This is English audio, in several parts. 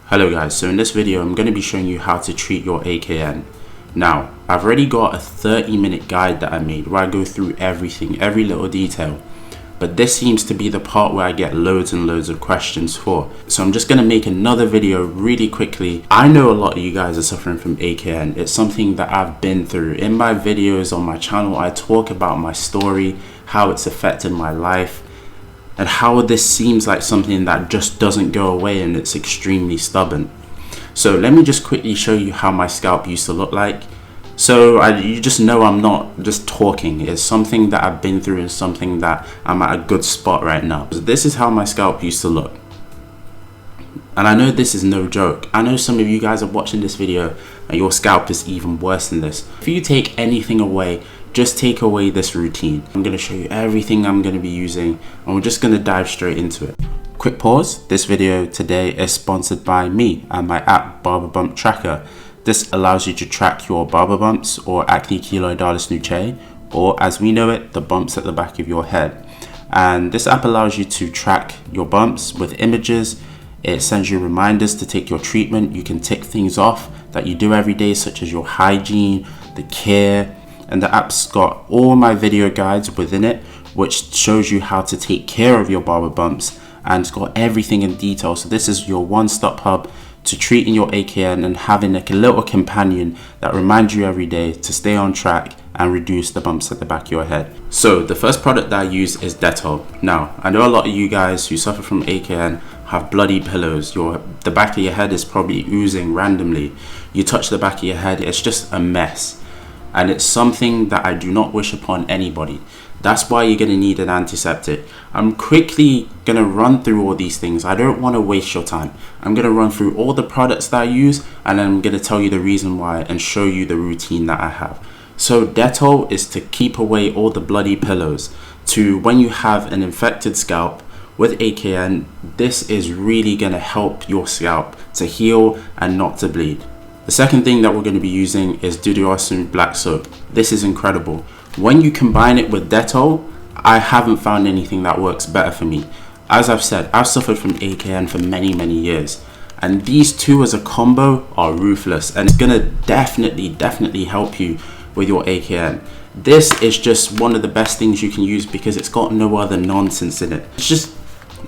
Hello guys, so in this video I'm going to be showing you how to treat your AKN. Now, I've already got a 30-minute guide that I made where I go through everything, every little detail. But this seems to be the part where I get loads and loads of questions for. So I'm just going to make another video really quickly. I know a lot of you guys are suffering from AKN. It's something that I've been through. In my videos on my channel, I talk about my story, how it's affected my life, and how this seems like something that just doesn't go away and it's extremely stubborn. So let me just quickly show you how my scalp used to look like. So you just know I'm not just talking. It's something that I've been through and something that I'm at a good spot right now. So this is how my scalp used to look. And I know this is no joke. I know some of you guys are watching this video and your scalp is even worse than this. If you take anything away, just take away this routine. I'm going to show you everything I'm going to be using and we're just going to dive straight into it. Quick pause. This video today is sponsored by me and my app Barber Bump Tracker. This allows you to track your barber bumps or Acne Keloidalis Nuchae, or as we know it, the bumps at the back of your head. And this app allows you to track your bumps with images. It sends you reminders to take your treatment. You can tick things off that you do every day, such as your hygiene, the care, and the app's got all my video guides within it, which shows you how to take care of your barber bumps, and it's got everything in detail. So this is your one-stop hub to treating your AKN and having like a little companion that reminds you every day to stay on track and reduce the bumps at the back of your head. So the first product that I use is Dettol. Now, I know a lot of you guys who suffer from AKN have bloody pillows. The back of your head is probably oozing randomly. You touch the back of your head, it's just a mess. And it's something that I do not wish upon anybody. That's why you're going to need an antiseptic. I'm quickly going to run through all these things. I don't want to waste your time. I'm going to run through all the products that I use, and then I'm going to tell you the reason why and show you the routine that I have. So Dettol is to keep away all the bloody pillows. To when you have an infected scalp with AKN, this is really going to help your scalp to heal and not to bleed. The second thing that we're going to be using is Jojoba black soap. This is incredible. When you combine it with Dettol, I haven't found anything that works better for me. As I've said, I've suffered from AKN for many years, and these two as a combo are ruthless, and it's going to definitely help you with your AKN. This is just one of the best things you can use because it's got no other nonsense in it. It's just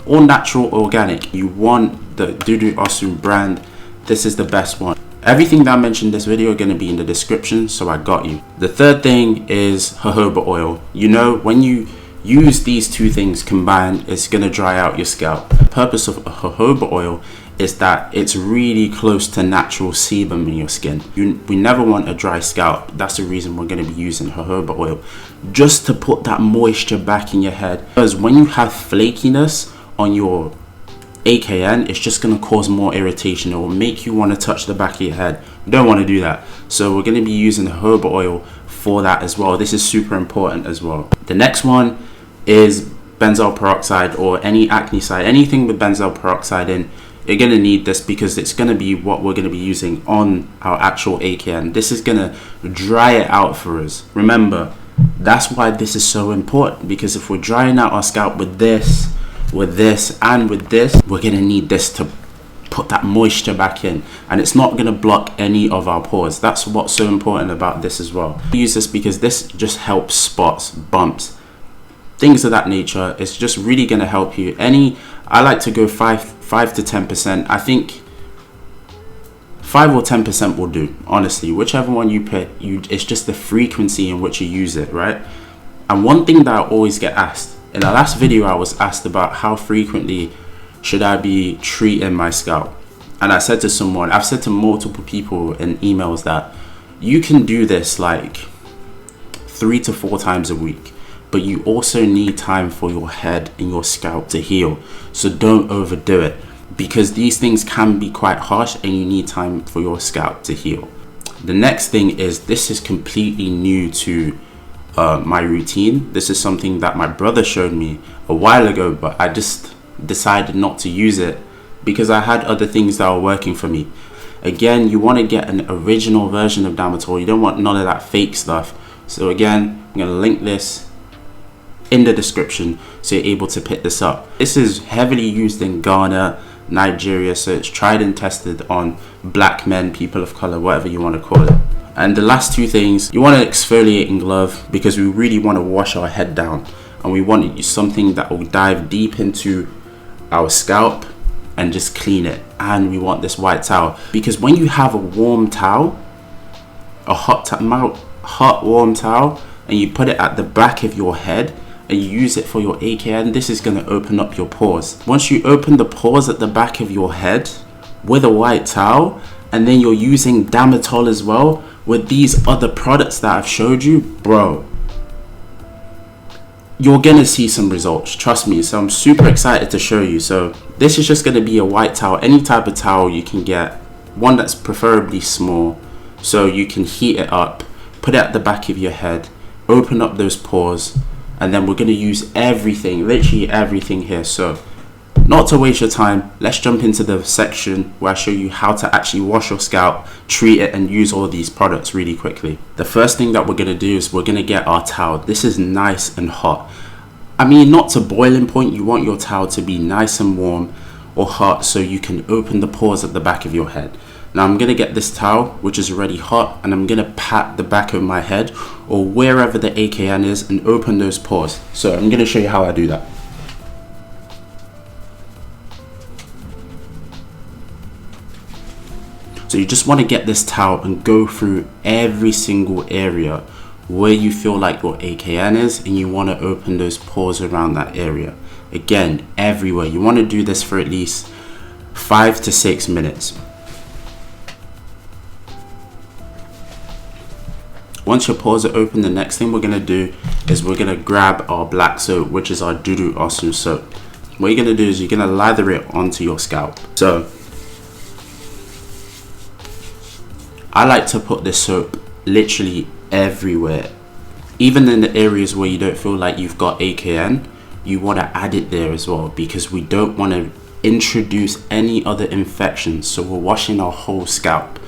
all natural, organic. You want the Jojoba brand. This is the best one. Everything that I mentioned in this video are going to be in the description, so I got you. The third thing is jojoba oil. You know, when you use these two things combined, it's going to dry out your scalp. The purpose of jojoba oil is that it's really close to natural sebum in your skin. We never want a dry scalp. That's the reason we're going to be using jojoba oil, just to put that moisture back in your head. Because when you have flakiness on your AKN, it's just going to cause more irritation. It will make you want to touch the back of your head. We don't want to do that. So we're going to be using jojoba oil for that as well. This is super important as well. The next one is benzoyl peroxide, or any acne side, anything with benzoyl peroxide in. You're going to need this because it's going to be what we're going to be using on our actual AKN. This is going to dry it out for us. Remember, that's why this is so important, because if we're drying out our scalp with this, and with this, we're going to need this to put that moisture back in, and it's not going to block any of our pores. That's what's so important about this as well. I use this because this just helps spots, bumps, things of that nature. It's just really going to help you. I like to go 5 to 10%. I think 5 or 10% will do, honestly. Whichever one you pick, it's just the frequency in which you use it, right? And one thing that I always get asked, in the last video I was asked about how frequently should I be treating my scalp, and I said to someone, I've said to multiple people in emails that you can do this like 3 to 4 times a week, but you also need time for your head and your scalp to heal. So don't overdo it, because these things can be quite harsh and you need time for your scalp to heal. The next thing is, this is completely new to my routine. This is something that my brother showed me a while ago, but I just decided not to use it because I had other things that were working for me. Again, you want to get an original version of Damatol. You don't want none of that fake stuff. So again, I'm going to link this in the description so you're able to pick this up. This is heavily used in Ghana, Nigeria, so it's tried and tested on black men, people of color, whatever you want to call it. And the last two things, you want an exfoliating glove because we really want to wash our head down, and we want something that will dive deep into our scalp and just clean it. And we want this white towel because when you have a warm towel, a hot warm towel, and you put it at the back of your head and you use it for your AKN, this is going to open up your pores. Once you open the pores at the back of your head with a white towel, and then you're using Damatol as well with these other products that I've showed you, bro, you're gonna see some results, trust me. So I'm super excited to show you. So this is just gonna be a white towel, any type of towel you can get, one that's preferably small, so you can heat it up, put it at the back of your head, open up those pores, and then we're gonna use everything, literally everything here. So not to waste your time, let's jump into the section where I show you how to actually wash your scalp, treat it, and use all these products really quickly. The first thing that we're gonna do is we're gonna get our towel. This is nice and hot. I mean, not to boiling point, you want your towel to be nice and warm or hot so you can open the pores at the back of your head. Now I'm gonna get this towel, which is already hot, and I'm gonna pat the back of my head or wherever the AKN is and open those pores. So I'm gonna show you how I do that. So you just want to get this towel and go through every single area where you feel like your AKN is, and you want to open those pores around that area. Again, everywhere. You want to do this for at least 5 to 6 minutes. Once your pores are open, the next thing we're going to do is we're going to grab our black soap, which is our Dudu Awesome soap. What you're going to do is you're going to lather it onto your scalp. So I like to put this soap literally everywhere. Even in the areas where you don't feel like you've got AKN, you want to add it there as well, because we don't want to introduce any other infections. So we're washing our whole scalp.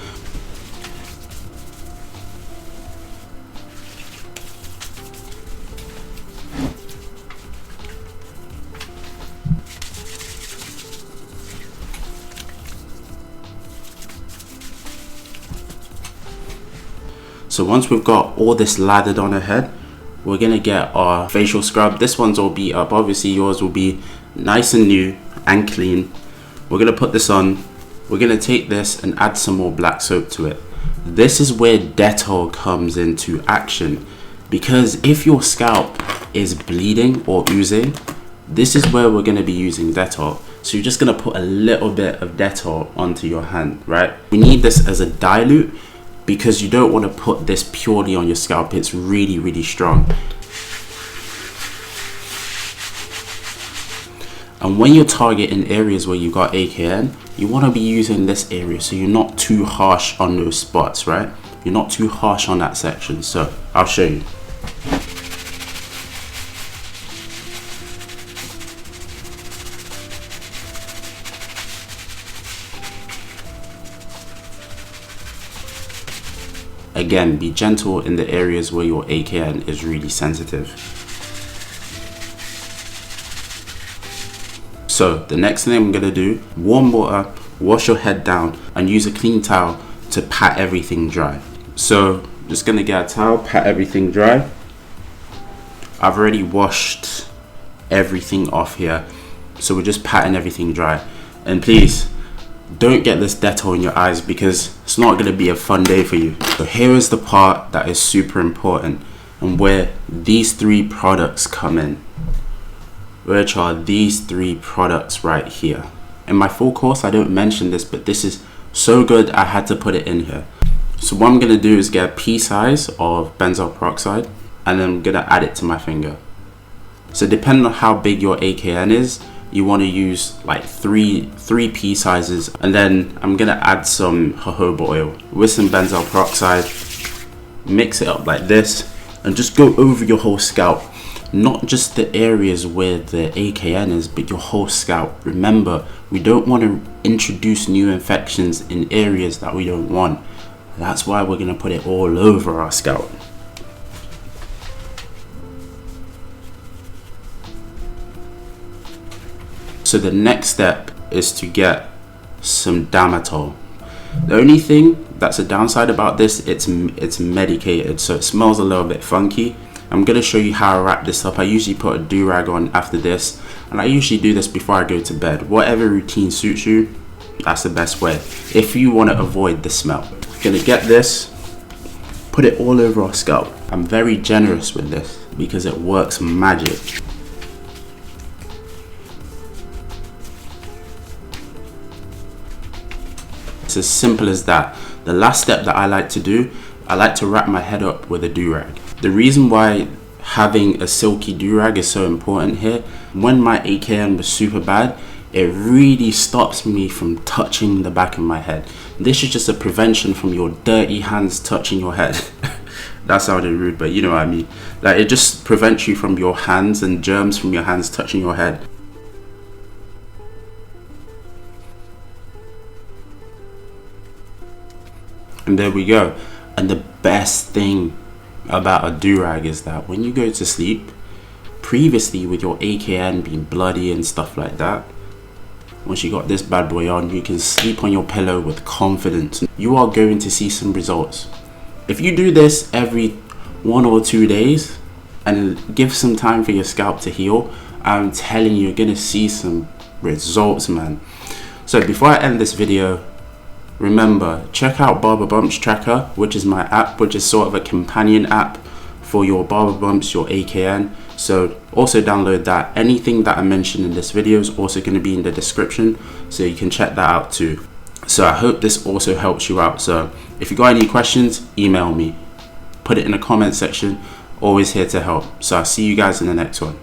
So once we've got all this lathered on our head, we're gonna get our facial scrub. This one's all beat up. Obviously yours will be nice and new and clean. We're gonna put this on. We're gonna take this and add some more black soap to it. This is where Dettol comes into action, because if your scalp is bleeding or oozing, this is where we're gonna be using Dettol. So you're just gonna put a little bit of Dettol onto your hand, right? We need this as a dilute, because you don't want to put this purely on your scalp. It's really, really strong. And when you're targeting areas where you got AKN, you want to be using this area so you're not too harsh on those spots, right? You're not too harsh on that section. So I'll show you. Again, be gentle in the areas where your AKN is really sensitive. So the next thing I'm gonna do, warm water, wash your head down, and use a clean towel to pat everything dry. So just gonna get a towel, pat everything dry. I've already washed everything off here, so we're just patting everything dry. And please, don't get this Dettol in your eyes, because it's not going to be a fun day for you. So here is the part that is super important, and where these 3 products come in, which are these 3 products right here. In my full course I don't mention this, but this is so good I had to put it in here. So what I'm going to do is get a pea size of benzoyl peroxide, and then I'm going to add it to my finger. So depending on how big your AKN is, you want to use like three pea sizes. And then I'm gonna add some jojoba oil with some benzoyl peroxide, mix it up like this, and just go over your whole scalp, not just the areas where the AKN is, but your whole scalp. Remember, we don't want to introduce new infections in areas that we don't want. That's why we're gonna put it all over our scalp. So the next step is to get some Damatol. The only thing that's a downside about this, it's medicated, so it smells a little bit funky. I'm going to show you how I wrap this up. I usually put a do-rag on after this, and I usually do this before I go to bed. Whatever routine suits you, that's the best way if you want to avoid the smell. I'm going to get this, put it all over our scalp. I'm very generous with this because it works magic. It's as simple as that. The last step that I like to do, I like to wrap my head up with a do-rag. The reason why having a silky do-rag is so important here, when my AKN was super bad, it really stops me from touching the back of my head. This is just a prevention from your dirty hands touching your head. That sounded rude, but you know what I mean. Like, it just prevents you from your hands and germs from your hands touching your head. And there we go. And the best thing about a do-rag is that when you go to sleep, previously with your AKN being bloody and stuff like that, once you got this bad boy on, you can sleep on your pillow with confidence. You are going to see some results. If you do this every 1 or 2 days and give some time for your scalp to heal, I'm telling you, you're gonna see some results, man. So before I end this video, remember, check out Barber Bumps Tracker, which is my app, which is sort of a companion app for your barber bumps, your AKN. So also download that. Anything that I mentioned in this video is also going to be in the description, so you can check that out too. So I hope this also helps you out. So if you got any questions, email me, put it in the comment section. Always here to help. So I'll see you guys in the next one.